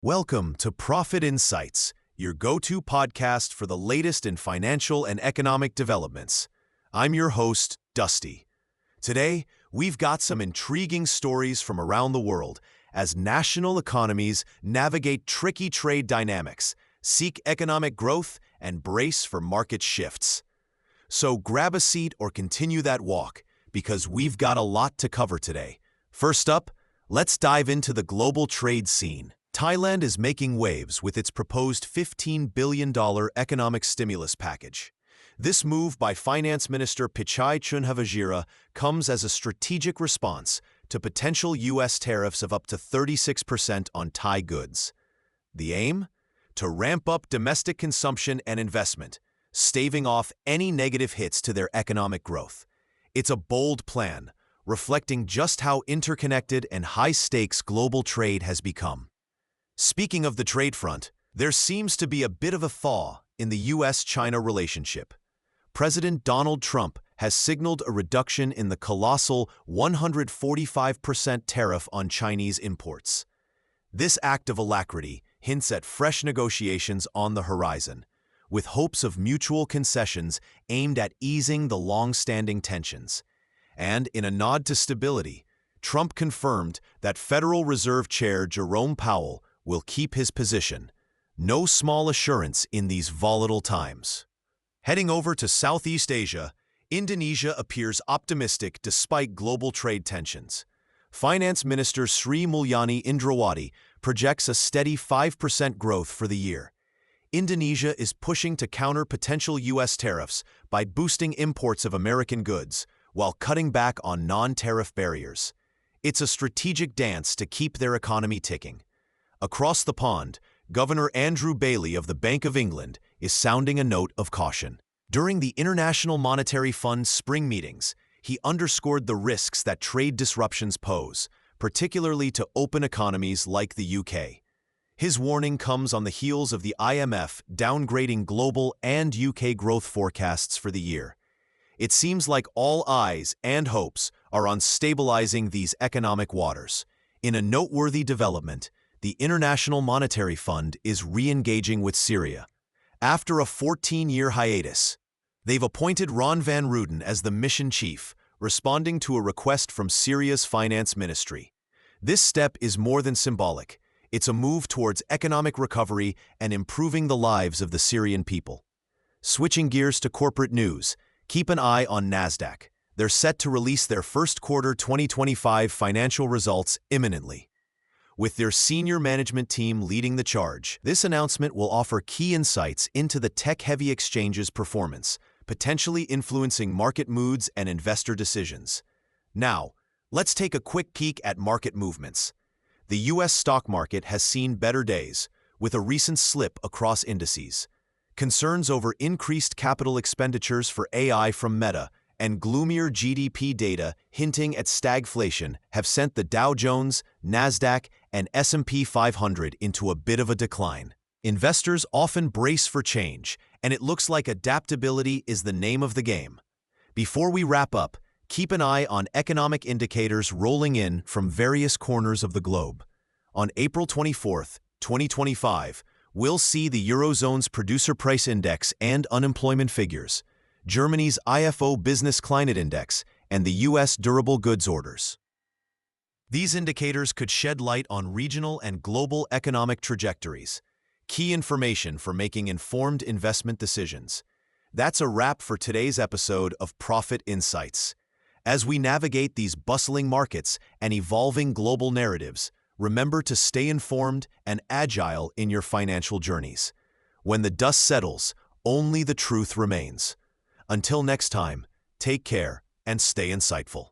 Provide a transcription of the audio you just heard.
Welcome to Profit Insights, your go-to podcast for the latest in financial and economic developments. I'm your host, Dusty. Today, we've got some intriguing stories from around the world as national economies navigate tricky trade dynamics, seek economic growth, and brace for market shifts. So grab a seat or continue that walk, because we've got a lot to cover today. First up, let's dive into the global trade scene. Thailand is making waves with its proposed $15 billion economic stimulus package. This move by Finance Minister Pichai Chunhavajira comes as a strategic response to potential U.S. tariffs of up to 36% on Thai goods. The aim? To ramp up domestic consumption and investment, staving off any negative hits to their economic growth. It's a bold plan, reflecting just how interconnected and high-stakes global trade has become. Speaking of the trade front, there seems to be a bit of a thaw in the U.S.-China relationship. President Donald Trump has signaled a reduction in the colossal 145% tariff on Chinese imports. This act of alacrity hints at fresh negotiations on the horizon, with hopes of mutual concessions aimed at easing the long-standing tensions. And in a nod to stability, Trump confirmed that Federal Reserve Chair Jerome Powell will keep his position. No small assurance in these volatile times. Heading over to Southeast Asia, Indonesia appears optimistic despite global trade tensions. Finance Minister Sri Mulyani Indrawati projects a steady 5% growth for the year. Indonesia is pushing to counter potential U.S. tariffs by boosting imports of American goods while cutting back on non-tariff barriers. It's a strategic dance to keep their economy ticking. Across the pond, Governor Andrew Bailey of the Bank of England is sounding a note of caution. During the International Monetary Fund's spring meetings, he underscored the risks that trade disruptions pose, particularly to open economies like the UK. His warning comes on the heels of the IMF downgrading global and UK growth forecasts for the year. It seems like all eyes and hopes are on stabilizing these economic waters. In a noteworthy development, the International Monetary Fund is re-engaging with Syria. After a 14-year hiatus, they've appointed Ron van Rooyen as the mission chief, responding to a request from Syria's finance ministry. This step is more than symbolic. It's a move towards economic recovery and improving the lives of the Syrian people. Switching gears to corporate news, keep an eye on NASDAQ. They're set to release their first quarter 2025 financial results imminently. With their senior management team leading the charge, this announcement will offer key insights into the tech-heavy exchange's performance, potentially influencing market moods and investor decisions. Now, let's take a quick peek at market movements. The U.S. stock market has seen better days, with a recent slip across indices. Concerns over increased capital expenditures for AI from Meta and gloomier GDP data hinting at stagflation have sent the Dow Jones, NASDAQ, and S&P 500 into a bit of a decline. Investors often brace for change, and it looks like adaptability is the name of the game. Before we wrap up, keep an eye on economic indicators rolling in from various corners of the globe. On April 24, 2025, we'll see the Eurozone's Producer Price Index and unemployment figures, Germany's IFO Business Climate Index, and the U.S. Durable Goods Orders. These indicators could shed light on regional and global economic trajectories, key information for making informed investment decisions. That's a wrap for today's episode of Profit Insights. As we navigate these bustling markets and evolving global narratives, remember to stay informed and agile in your financial journeys. When the dust settles, only the truth remains. Until next time, take care and stay insightful.